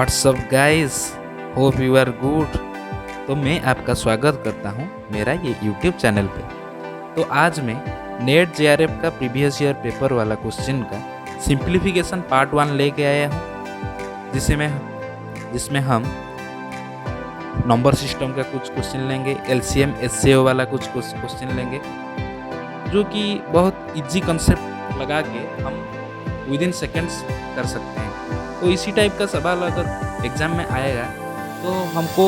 WhatsApp guys, hope you are good. तो मैं आपका स्वागत करता हूं मेरा ये यूट्यूब चैनल पे। तो आज मैं नेट जेआरएफ का प्रीवियस ईयर पेपर वाला क्वेश्चन का सिंप्लीफिकेशन पार्ट 1 लेके आया हूं, जिसमें हम नंबर सिस्टम का कुछ क्वेश्चन लेंगे, एलसीएम एससीओ वाला कुछ क्वेश्चन लेंगे, जो कि बहुत इजी कंसेप्ट लगा के हम विद इन सेकेंड्स कर सकते हैं। तो इसी टाइप का सवाल अगर एग्ज़ाम में आएगा तो हमको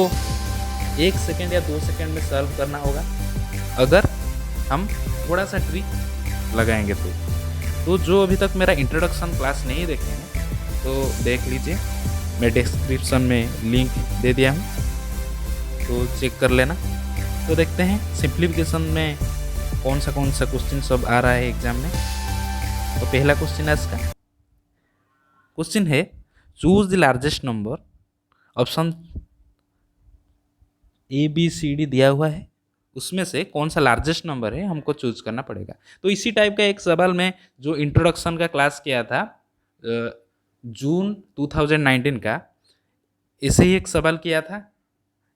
1 सेकेंड या 2 सेकेंड में सॉल्व करना होगा, अगर हम थोड़ा सा ट्रिक लगाएंगे तो जो अभी तक मेरा इंट्रोडक्शन क्लास नहीं देखे हैं तो देख लीजिए, मैं डिस्क्रिप्शन में लिंक दे दिया हूँ, तो चेक कर लेना। तो देखते हैं सिंप्लीफिकेशन में कौन सा क्वेश्चन सब आ रहा है एग्ज़ाम में। तो पहला क्वेश्चन है, इसका क्वेश्चन है choose the largest number. Option A B C D दिया हुआ है, उसमें से कौन सा लार्जेस्ट नंबर है हमको चूज करना पड़ेगा। तो इसी टाइप का एक सवाल में जो इंट्रोडक्शन का क्लास किया था जून 2019 का, ऐसे ही एक सवाल किया था।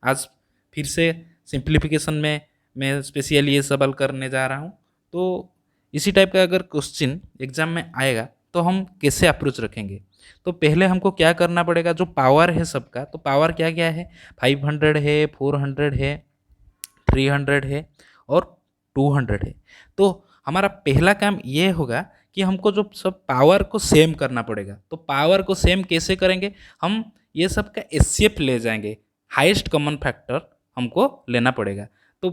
आज फिर से सिंप्लीफिकेशन में मैं स्पेशली ये सवाल करने जा रहा हूँ। तो इसी टाइप का अगर क्वेश्चन एग्जाम में आएगा तो हम कैसे अप्रोच रखेंगे। तो पहले हमको क्या करना पड़ेगा, जो पावर है सबका, तो पावर क्या क्या है, 500 है, 400 है, 300 है और 200 है। तो हमारा पहला काम ये होगा कि हमको जो सब पावर को सेम करना पड़ेगा। तो पावर को सेम कैसे करेंगे, हम ये सब का एचसीएफ ले जाएंगे, हाईएस्ट कॉमन फैक्टर हमको लेना पड़ेगा। तो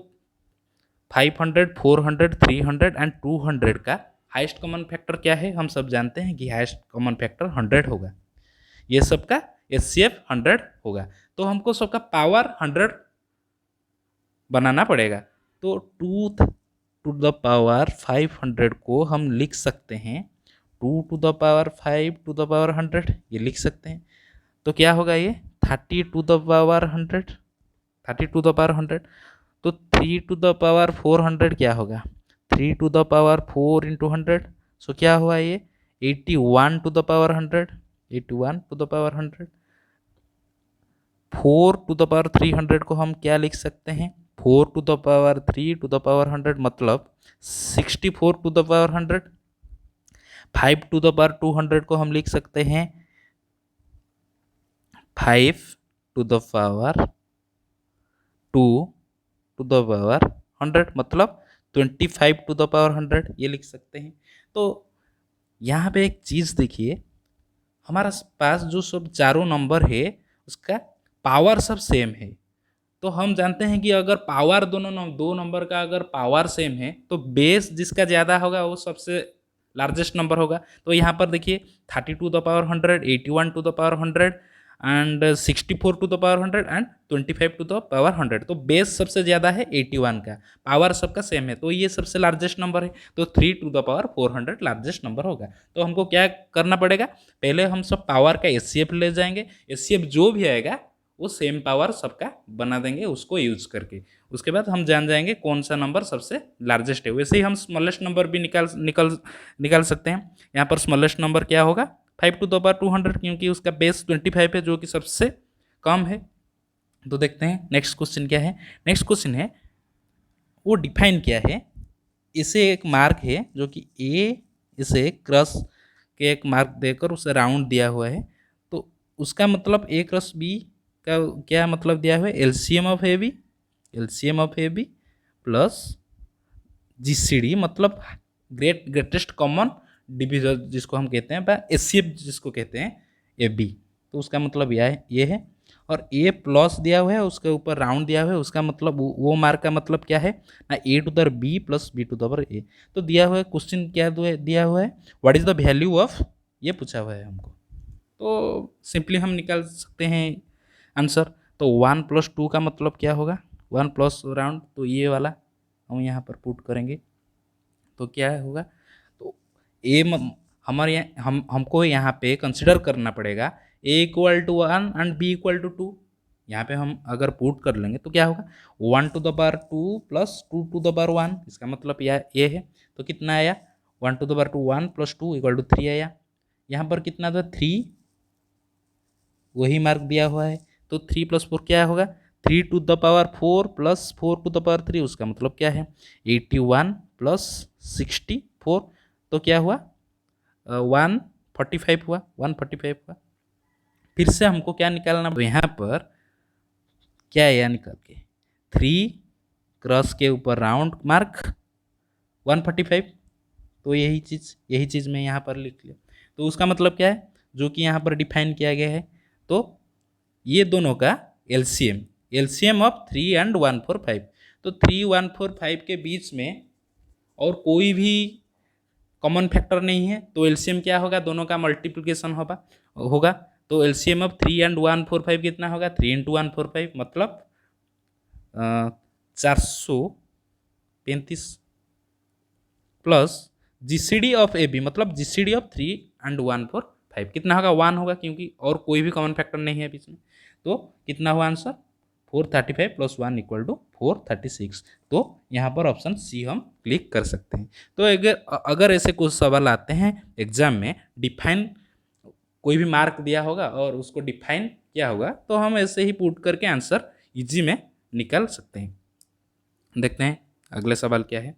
500, 400, 300 एंड 200 का हाईएस्ट कॉमन फैक्टर क्या है, हम सब जानते हैं कि हाईएस्ट कॉमन फैक्टर 100 होगा। ये सब का एचसीएफ 100 होगा। तो हमको सबका पावर 100 बनाना पड़ेगा। तो 2 टू द पावर 500 को हम लिख सकते हैं 2 to the power 5 to the power 100, ये लिख सकते हैं। तो क्या होगा, ये 30 to the power 100, 30 to the power 100। तो 3 टू द पावर 400 क्या होगा, 3 टू द पावर 4 इंटू 100। सो क्या हुआ, ये 81 to the power 100, 81 to the power 100। 4 to the power 300 को हम क्या लिख सकते हैं, 4 to the power 3 to the power 100 मतलब 64 to the power 100। 5 to the power 200 को हम लिख सकते हैं 5 to the power 2 to the power 100 मतलब 25 टू द पावर 100, ये लिख सकते हैं। तो यहाँ पे एक चीज़ देखिए, हमारा पास जो सब चारों नंबर है उसका पावर सब सेम है। तो हम जानते हैं कि अगर पावर दो नंबर का अगर पावर सेम है तो बेस जिसका ज़्यादा होगा वो सबसे लार्जेस्ट नंबर होगा। तो यहाँ पर देखिए 30 to the power 100, 81 to the power 100 and 64 to the power 100 and 25 to the power 100। तो बेस सबसे ज़्यादा है 81 का, पावर सबका सेम है, तो ये सबसे लार्जेस्ट नंबर है। तो 3 to the power 400 largest number होगा। तो हमको क्या करना पड़ेगा, पहले हम सब पावर का एचसीएफ ले जाएंगे, एचसीएफ जो भी आएगा वो सेम पावर सबका बना देंगे उसको यूज करके। उसके बाद हम जान जाएंगे कौन सा नंबर सबसे लार्जेस्ट है। वैसे ही हम स्मॉलेस्ट नंबर भी निकाल सकते हैं। यहाँ पर स्मॉलेस्ट नंबर क्या होगा, 5 टू द पावर 200, क्योंकि उसका बेस 25 है जो कि सबसे कम है। तो देखते हैं नेक्स्ट क्वेश्चन क्या है। नेक्स्ट क्वेश्चन है वो डिफाइन किया है, इसे एक मार्क है जो कि ए, इसे क्रॉस के एक मार्क देकर उसे राउंड दिया हुआ है। तो उसका मतलब ए क्रॉस बी का क्या मतलब दिया हुआ है, LCM of A B, LCM of A B plus GCD मतलब ग्रेटेस्ट कॉमन डिविजन जिसको हम कहते हैं, एचसीएफ जिसको कहते हैं ए बी। तो उसका मतलब ये है। और ए प्लस दिया हुआ है, उसके ऊपर राउंड दिया हुआ है, उसका मतलब वो मार्क का मतलब क्या है ना, A to the B plus B to the power A. तो दिया हुआ है क्वेश्चन क्या दिया हुआ है, what is the value of, ये पूछा हुआ है हमको। तो सिंपली हम निकाल सकते हैं आंसर। तो 1 प्लस 2 का मतलब क्या होगा, 1 प्लस राउंड, तो ये वाला हम यहाँ पर पुट करेंगे तो क्या होगा। तो ए हमारे यहाँ हमको यहाँ पे कंसिडर करना पड़ेगा A equal to 1 and B equal to 2। यहाँ पे हम अगर पुट कर लेंगे तो क्या होगा, 1 to the power 2 plus 2 to the power 1, इसका मतलब ये है। तो कितना आया, 1 to the power 2 1 plus 2 equal to 3 आया। यहाँ पर कितना था, 3 वही मार्क दिया हुआ है। तो 3 + 4 क्या होगा, 3 to the power 4 + 4 to the power 3, उसका मतलब क्या है 81 + 64, तो क्या हुआ 145 हुआ, 145 हुआ। फिर से हमको क्या निकालना, तो यहाँ पर क्या है, निकाल के 3 क्रॉस के ऊपर राउंड मार्क 145, तो यही चीज़ मैं यहाँ पर लिख लिया। तो उसका मतलब क्या है, जो कि यहाँ पर डिफाइन किया गया है, तो ये दोनों का एलसीएम, एलसीएम ऑफ 3 एंड 145, तो 3 145 के बीच में और कोई भी कॉमन फैक्टर नहीं है, तो एलसीएम क्या होगा, दोनों का मल्टीप्लिकेशन होगा। तो एलसीएम ऑफ 3 एंड 145 कितना होगा, 3 × 145 मतलब 435 plus GCD of A B मतलब जीसीडी ऑफ 3 एंड 145 कितना होगा, 1 होगा, क्योंकि और कोई भी कॉमन फैक्टर नहीं है बीच में। तो कितना हुआ आंसर, 435 + 1 = 436। तो यहाँ पर ऑप्शन सी हम क्लिक कर सकते हैं। तो अगर ऐसे कुछ सवाल आते हैं एग्जाम में, डिफाइन कोई भी मार्क दिया होगा और उसको डिफाइन किया होगा, तो हम ऐसे ही पुट करके आंसर इजी में निकाल सकते हैं। देखते हैं अगले सवाल क्या है।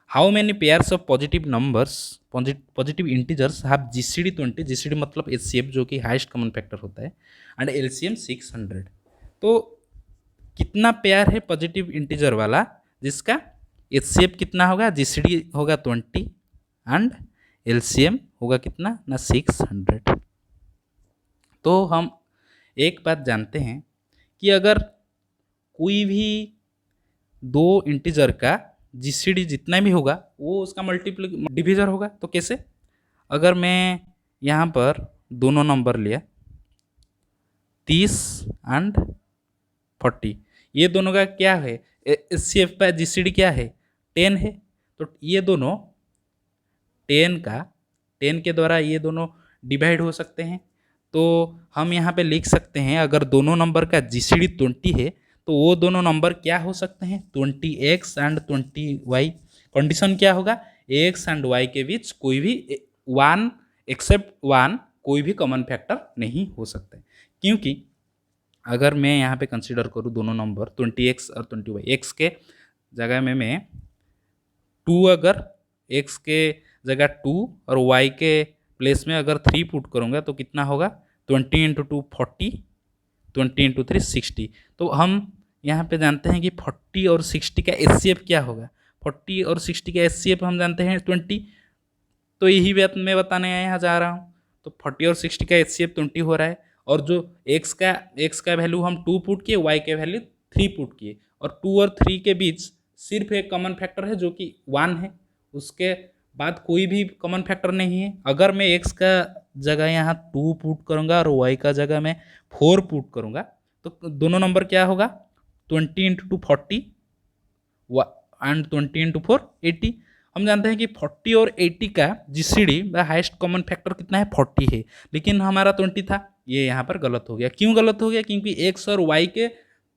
How many pairs of positive numbers, positive integers have GCD 20, GCD मतलब एचसीएफ जो कि हाईएस्ट कॉमन फैक्टर होता है, एंड एलसीएम 600। तो कितना पेयर है पॉजिटिव इंटीजर वाला जिसका एचसीएफ कितना होगा, जीसीडी होगा 20 एंड एलसीएम होगा कितना ना 600। तो हम एक बात जानते हैं कि अगर कोई भी दो इंटीजर का जीसीडी जितना भी होगा वो उसका मल्टीप्ली डिविजर होगा। तो कैसे, अगर मैं यहाँ पर दोनों नंबर लिया 30 एंड 40, ये दोनों का क्या है, एचसीएफ का जीसीडी क्या है 10 है, तो ये दोनों 10 के द्वारा ये दोनों डिवाइड हो सकते हैं। तो हम यहाँ पे लिख सकते हैं अगर दोनों नंबर का जीसीडी 20 है तो वो दोनों नंबर क्या हो सकते हैं 20x एंड 20y। कंडीशन क्या होगा, x एंड y के बीच कोई भी 1 एक्सेप्ट 1 कोई भी कॉमन फैक्टर नहीं हो सकता है। क्योंकि अगर मैं यहाँ पे कंसीडर करूँ दोनों नंबर 20x और 20y, x के जगह में मैं 2, अगर x के जगह 2 और y के प्लेस में अगर 3 पुट करूँगा तो कितना होगा 20 × 2 40, 20 × 3 60। तो हम यहाँ पे जानते हैं कि 40 और 60 का एचसीएफ क्या होगा, 40 और 60 का एचसीएफ हम जानते हैं 20। तो यही बात मैं बताने यहाँ जा रहा हूँ। तो 40 और 60 का एचसीएफ 20 हो रहा है, और जो x का वैल्यू हम 2 पुट किए, y के वैल्यू 3 पुट किए, और 2 और 3 के बीच सिर्फ एक कॉमन फैक्टर है जो कि 1 है, उसके बाद कोई भी कॉमन फैक्टर नहीं है। अगर मैं x का जगह यहाँ 2 पुट करूँगा और y का जगह मैं 4 पुट करूँगा तो दोनों नंबर क्या होगा 20 × 2 40 एंड 20 × 4 80। हम जानते हैं कि 40 और 80 का जीसीडी हाईएस्ट कॉमन फैक्टर कितना है 40 है, लेकिन हमारा 20 था, ये यहाँ पर गलत हो गया। क्यों गलत हो गया, क्योंकि x और y के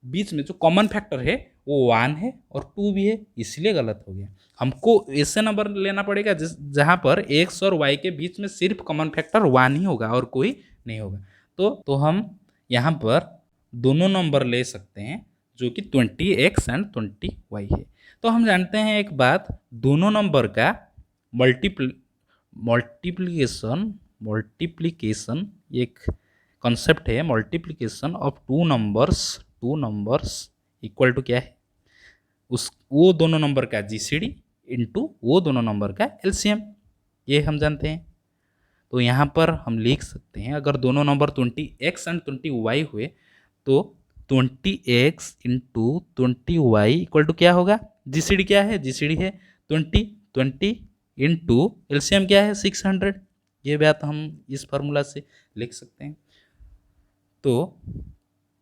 बीच में जो कॉमन फैक्टर है वो 1 है और 2 भी है, इसलिए गलत हो गया। हमको ऐसे नंबर लेना पड़ेगा जहाँ पर x और y के बीच में सिर्फ कॉमन फैक्टर 1 ही होगा और कोई नहीं होगा। तो हम यहाँ पर दोनों नंबर ले सकते हैं जो कि 20x एंड 20y है। तो हम जानते हैं एक बात, दोनों नंबर का मल्टीप्लिकेशन एक कॉन्सेप्ट है, multiplication of two numbers equal to क्या है, वो दोनों नंबर का जीसीडी इनटू वो दोनों नंबर का एलसीएम, ये हम जानते हैं। तो यहाँ पर हम लिख सकते हैं अगर दोनों नंबर 20x एंड 20y हुए तो 20x × 20y इक्वल टू क्या होगा, जीसीडी क्या है, जीसीडी है 20 इंटू एलसीएम क्या है 600। ये बात हम इस फार्मूला से लिख सकते हैं। तो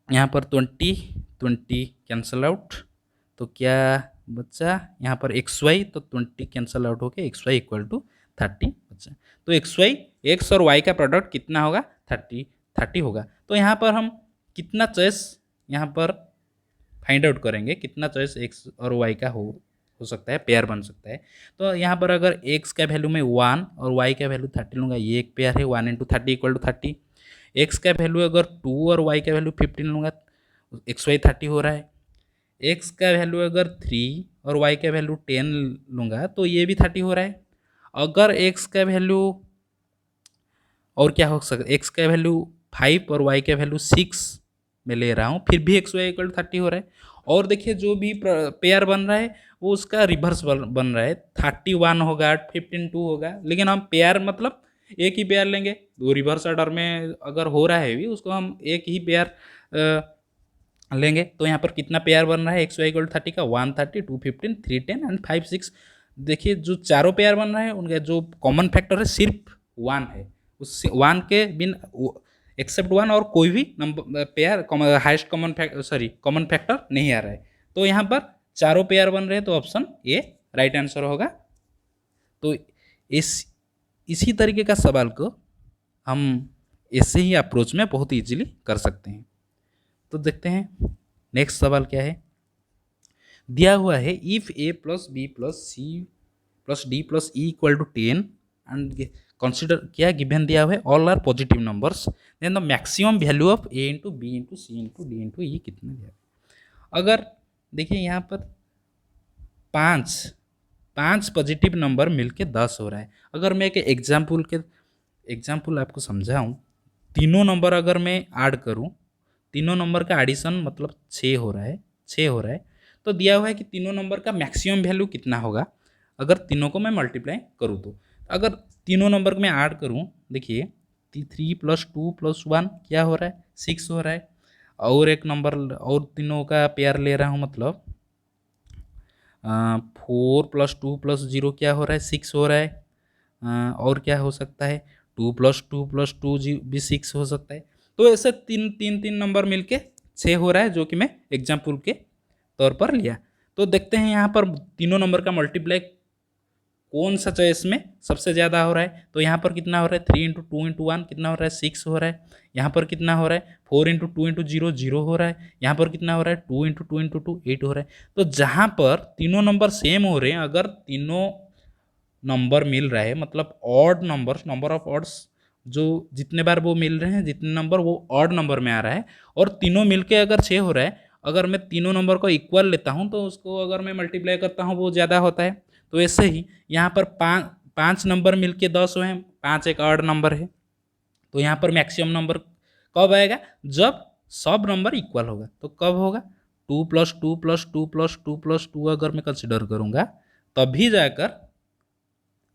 यहाँ पर 20 कैंसल आउट, तो क्या बच्चा यहाँ पर xy, तो 20 कैंसल आउट होके xy इक्वल टू 30 बच्चा। तो x और y का प्रोडक्ट कितना होगा 30 होगा। तो यहाँ पर हम कितना चॉइस यहाँ पर फाइंड आउट करेंगे, कितना चॉइस x और y का हो सकता है, पेयर बन सकता है। तो यहाँ पर अगर x का वैल्यू में 1 और y का वैल्यू 30 लूँगा, ये एक पेयर है 1 × 30 = 30। एक्स का वैल्यू अगर 2 और वाई का वैल्यू 15 लूँगा एक्स वाई 30 हो रहा है। एक्स का वैल्यू अगर 3 और वाई का वैल्यू 10 लूँगा तो ये भी 30 हो रहा है। अगर एक्स का वैल्यू और क्या हो सकता है, एक्स का वैल्यू 5 और वाई का वैल्यू 6 में ले रहा हूँ, फिर भी एक्स वाई इक्वल 30 हो रहा है। और देखिए जो भी पेयर बन रहा है वो उसका रिवर्स बन रहा है, 31 होगा 15 होगा, लेकिन हम पेयर मतलब एक ही पेयर लेंगे। वो रिवर्स ऑर्डर में अगर हो रहा है भी उसको हम एक ही पेयर लेंगे। तो यहाँ पर कितना पेयर बन रहा है एक्स वाई इक्वल 30 का, 130, 215, 310 एंड 5 6। देखिए जो चारों पेयर बन रहा है उनका जो कॉमन फैक्टर है सिर्फ 1 है, उस 1 के बिन एक्सेप्ट 1 और कोई भी number pair highest common factor नहीं आ रहा है। तो यहाँ पर चारों पेयर बन रहे हैं, तो ऑप्शन ए राइट आंसर होगा। तो इसी तरीके का सवाल को हम ऐसे ही अप्रोच में बहुत इजीली कर सकते हैं। तो देखते हैं नेक्स्ट सवाल क्या है। दिया हुआ है if A plus B plus C plus D plus E equal to 10 and consider क्या गिवन दिया हुआ है all are positive numbers, then the maximum value of A into B into C into D into E कितना दिया है। अगर देखिए यहाँ पर पाँच पॉजिटिव नंबर मिलके 10 हो रहा है। अगर मैं एक एग्जाम्पल आपको समझाऊँ, तीनों नंबर अगर मैं ऐड करूँ, तीनों नंबर का एडिशन मतलब 6 हो रहा है, 6 हो रहा है। तो दिया हुआ है कि तीनों नंबर का मैक्सिमम वैल्यू कितना होगा अगर तीनों को मैं मल्टीप्लाई करूँ। तो अगर तीनों नंबर में ऐड करूँ, देखिए 3 प्लस 2 प्लस 1 क्या हो रहा है 6 हो रहा है। और एक नंबर और तीनों का पेयर ले रहा हूँ, मतलब 4 प्लस 2 प्लस 0 क्या हो रहा है 6 हो रहा है। और क्या हो सकता है 2 प्लस 2 प्लस 2 भी 6 हो सकता है। तो ऐसे तीन नंबर मिलके 6 हो रहा है, जो कि मैं एग्जाम्पल के तौर पर लिया। तो देखते हैं यहाँ पर तीनों नंबर का मल्टीप्लाई कौन सा चॉइस में सबसे ज़्यादा हो रहा है। तो यहाँ पर कितना हो रहा है 3 इंटू 2 इंटू 1 कितना हो रहा है 6 हो रहा है। यहाँ पर कितना हो रहा है 4 इंटू 2 इंटू 0 0 हो रहा है। यहाँ पर कितना हो रहा है 2 इंटू 2 इंटू 2 8 हो रहा है। तो जहाँ पर तीनों नंबर सेम हो रहे हैं, अगर तीनों नंबर मिल रहा है मतलब ऑड नंबर ऑफ ऑड्स, जो जितने बार वो मिल रहे हैं जितने नंबर वो ऑड नंबर में आ रहा है, और तीनों मिलके अगर 6 हो रहा है, अगर मैं तीनों नंबर को इक्वल लेता हूँ तो उसको अगर मैं मल्टीप्लाई करता हूँ वो ज़्यादा होता है। तो ऐसे ही यहाँ पर पाँच नंबर मिलके 10 हुए हैं, 5 एक ऑड नंबर है। तो यहाँ पर मैक्सिमम नंबर कब आएगा जब सब नंबर इक्वल होगा। तो कब होगा 2 प्लस 2 प्लस 2 प्लस 2 प्लस 2 अगर मैं कंसिडर करूँगा तभी जाकर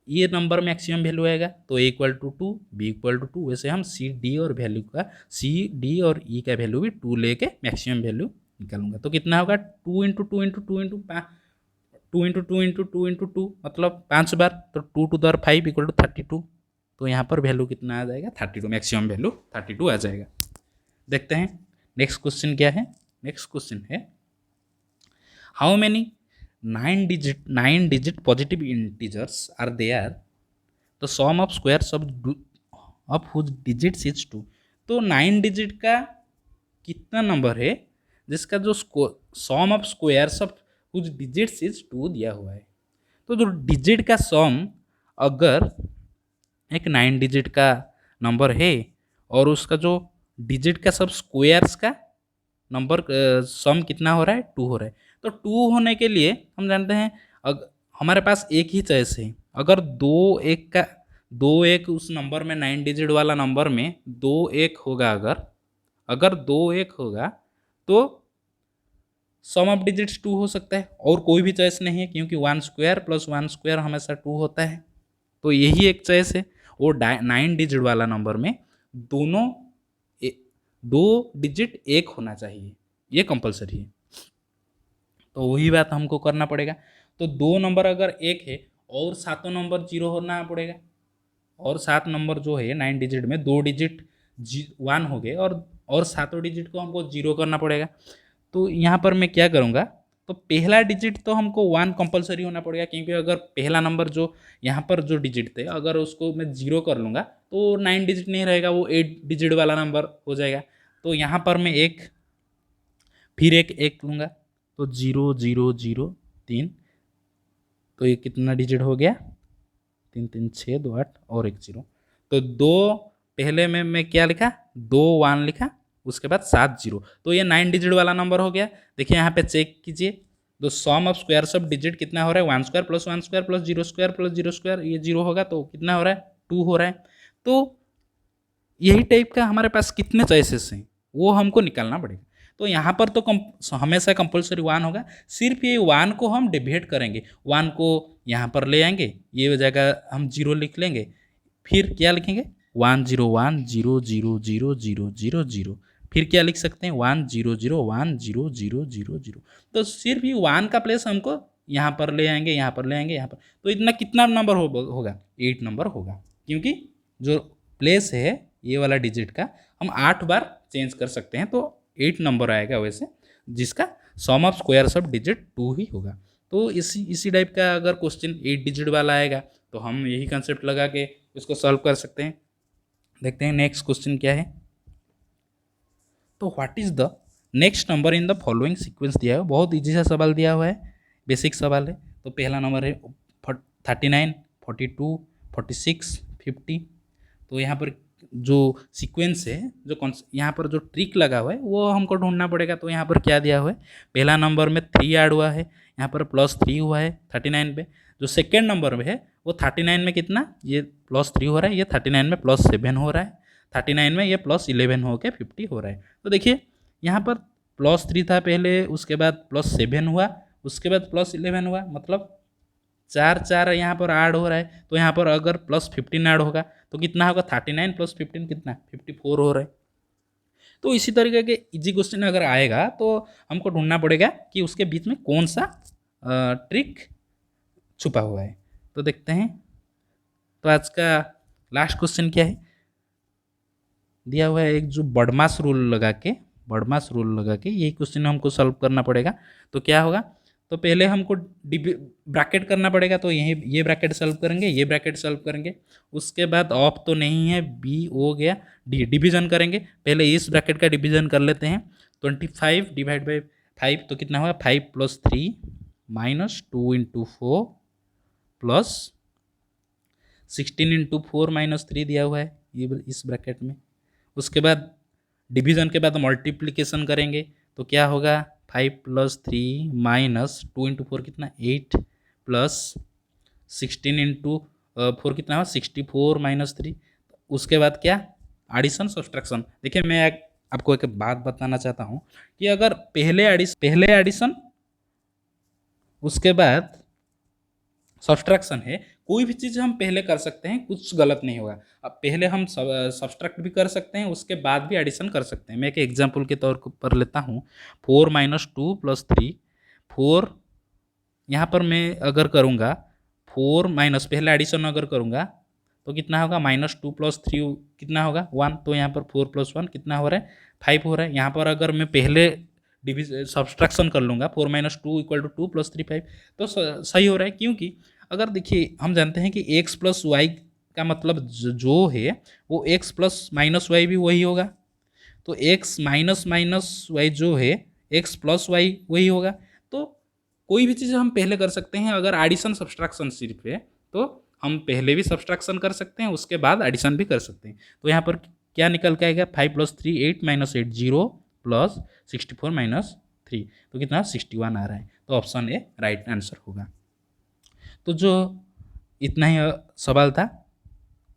ये नंबर मैक्सिमम वैल्यू आएगा। तो A equal to 2 B equal to 2, वैसे हम सी डी और वैल्यू का सी डी और ई का वैल्यू भी 2 लेके मैक्सिमम वैल्यू निकालूंगा। तो कितना होगा 2 into 2 into 2 into 2 into 2 into 2 into 2 मतलब 5 बार, तो 2 टू द 5 इक्वल टू 32। तो यहाँ पर वैल्यू कितना आ जाएगा 32, मैक्सिमम वैल्यू 32 आ जाएगा। देखते हैं नेक्स्ट क्वेश्चन क्या है। नेक्स्ट क्वेश्चन है how many 9 digit positive integers are there, the sum of squares of whose digits is 2। तो 9 डिजिट का कितना नंबर है जिसका जो sum of squares of whose digits is 2 दिया हुआ है। तो जो डिजिट का सम अगर एक 9 डिजिट का नंबर है और उसका जो डिजिट का सब स्क्वायर्स का नंबर सम कितना हो रहा है 2 हो रहा है। तो 2 होने के लिए हम जानते हैं हमारे पास एक ही चॉइस है। अगर 2 एक उस नंबर में 9 डिजिट वाला नंबर में 2 एक होगा, अगर 2 एक होगा तो सम ऑफ डिजिट्स 2 हो सकता है, और कोई भी चॉइस नहीं है क्योंकि 1 स्क्वायर प्लस 1 स्क्वायर हमेशा 2 होता है। तो यही एक चॉइस है। वो 9 डिजिट वाला नंबर में दोनों 2 डिजिट एक होना चाहिए, ये कंपलसरी है। तो वही बात हमको करना पड़ेगा। तो 2 नंबर अगर एक है और सातों नंबर 0 होना पड़ेगा, और 7 नंबर जो है 9 डिजिट में 2 डिजिट 1 हो गए और सातों डिजिट को हमको 0 करना पड़ेगा। तो यहाँ पर मैं क्या करूँगा, तो पहला डिजिट तो हमको 1 कंपलसरी होना पड़ेगा, क्योंकि अगर पहला नंबर जो यहाँ पर जो डिजिट थे अगर उसको मैं 0 कर लूँगा तो 9 डिजिट नहीं रहेगा, वो 8 डिजिट वाला नंबर हो जाएगा। तो यहाँ पर मैं फिर एक लूँगा, तो 0 0 0 3, तो ये कितना डिजिट हो गया 3 3 6 2 8 और 1 0। तो 2 पहले में मैं क्या लिखा, 2 1 लिखा, उसके बाद 7 0, तो ये 9 डिजिट वाला नंबर हो गया। देखिए यहाँ पे चेक कीजिए, तो सम ऑफ स्क्वायर्स ऑफ डिजिट कितना हो रहा है, 1 square plus 1 square plus 0 square plus 0 square, ये 0 होगा तो कितना हो रहा है, 2 हो रहा है। तो यही टाइप का हमारे पास कितने चॉइसेस हैं वो हमको निकालना पड़ेगा। तो यहाँ पर तो हमेशा कंपलसरी 1 होगा, सिर्फ ये 1 को हम डिवाइड करेंगे, 1 को यहाँ पर ले आएंगे, ये जगह हम 0 लिख लेंगे, फिर क्या लिखेंगे 1 0 1 0 0 0 0 0 0, फिर क्या लिख सकते हैं 1 0 0 1 0 0 0 0। तो सिर्फ ये 1 का प्लेस हमको यहाँ पर ले आएंगे, यहाँ पर ले आएंगे, यहाँ पर, तो इतना कितना नंबर होगा, 8 नंबर होगा, क्योंकि जो प्लेस है ये वाला डिजिट का हम 8 बार चेंज कर सकते हैं, तो 8 नंबर आएगा वैसे, जिसका सम ऑफ स्क्वायर्स ऑफ डिजिट 2 ही होगा। तो इसी टाइप का अगर क्वेश्चन 8 डिजिट वाला आएगा तो हम यही कंसेप्ट लगा के इसको सॉल्व कर सकते हैं। देखते हैं नेक्स्ट क्वेश्चन क्या है। तो what is the next number in the following sequence दिया है, बहुत ईजी सा सवाल दिया हुआ है, बेसिक सवाल है। तो पहला नंबर है 39 42 46 50। तो यहाँ पर जो सीक्वेंस है, जो यहाँ पर जो ट्रिक लगा हुआ है वो हमको ढूंढना पड़ेगा। तो यहाँ पर क्या दिया हुआ है, पहला नंबर में 3 ऐड हुआ है, यहाँ पर +3 हुआ है 39 पे। जो सेकेंड नंबर में है वो 39 में कितना, ये +3 हो रहा है, ये 39 में +7 हो रहा है, 39 में ये +11 हो के 50 हो रहा है। तो देखिए यहाँ पर +3 था पहले, उसके बाद +7 हुआ, उसके बाद +11 हुआ, मतलब 4 4 यहाँ पर ऐड हो रहा है। तो यहाँ पर अगर +15 ऐड होगा तो कितना होगा, 39 + 15 कितना, 54 हो रहा है। तो इसी तरीके के इजी क्वेश्चन अगर आएगा तो हमको ढूंढना पड़ेगा कि उसके बीच में कौन सा ट्रिक छुपा हुआ है। तो देखते हैं। तो आज का लास्ट क्वेश्चन क्या है, दिया हुआ है एक जो बड़मास रूल लगा के यही क्वेश्चन हमको सॉल्व करना पड़ेगा। तो क्या होगा, तो पहले हमको ब्रैकेट करना पड़ेगा, तो यही ये ब्रैकेट सॉल्व करेंगे, ये ब्रैकेट सॉल्व करेंगे, उसके बाद ऑफ तो नहीं है, बी हो गया, डी डिवीजन करेंगे। पहले इस ब्रैकेट का डिवीजन कर लेते हैं, 25 डिवाइड बाई 5 तो कितना हुआ, 5 + 3 -2 × 4 प्लस 16 × 4 -3 दिया हुआ है ये इस ब्रैकेट में। उसके बाद डिवीजन के बाद मल्टीप्लिकेशन करेंगे, तो क्या होगा, 5 + 3 -2 × 4 कितना, 8 प्लस 16 × 4 कितना हुआ, 64 -3। उसके बाद क्या, एडिशन सब्सट्रैक्शन। देखिए मैं आपको एक बात बताना चाहता हूँ कि अगर पहले एडिशन उसके बाद सब्सट्रैक्शन है, कोई भी चीज़ हम पहले कर सकते हैं, कुछ गलत नहीं होगा। अब पहले हम सब्सट्रैक्ट भी कर सकते हैं, उसके बाद भी एडिशन कर सकते हैं। मैं एक एग्जांपल के तौर पर लेता हूँ, 4 - 2 + 3 4, यहाँ पर मैं अगर करूँगा 4 माइनस पहले एडिशन अगर करूँगा तो कितना होगा, -2 + 3 कितना होगा, 1। तो यहाँ पर 4 + 1 कितना हो रहा है, 5 हो रहा है। यहाँ पर अगर मैं पहले सब्सट्रैक्शन कर लूँगा, 4 - 2 = 2 + 3 5, तो सही हो रहा है। क्योंकि अगर देखिए हम जानते हैं कि x + y का मतलब जो है वो x + -y भी वही होगा। तो x -y जो है x + y वही होगा। तो कोई भी चीज़ हम पहले कर सकते हैं, अगर एडिशन सब्सट्रैक्शन सिर्फ है तो हम पहले भी सब्सट्रैक्शन कर सकते हैं, उसके बाद एडिशन भी कर सकते हैं। तो यहाँ पर क्या निकल के आएगा, 5 + 3 8 -8 0 प्लस 64 - 3, तो कितना 61 आ रहा है। तो ऑप्शन ए राइट आंसर होगा। तो जो इतना ही सवाल था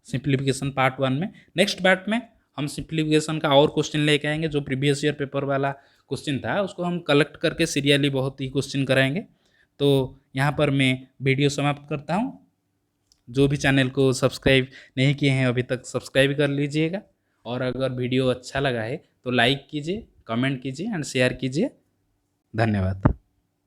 सिंप्लीफिकेशन पार्ट 1 में। नेक्स्ट पार्ट में हम सिंप्लीफिकेशन का और क्वेश्चन लेके आएंगे, जो प्रीवियस ईयर पेपर वाला क्वेश्चन था उसको हम कलेक्ट करके सीरियली बहुत ही क्वेश्चन कराएंगे। तो यहाँ पर मैं वीडियो समाप्त करता हूँ। जो भी चैनल को सब्सक्राइब नहीं किए हैं अभी तक सब्सक्राइब कर लीजिएगा, और अगर वीडियो अच्छा लगा है तो लाइक कीजिए, कमेंट कीजिए एंड शेयर कीजिए। धन्यवाद।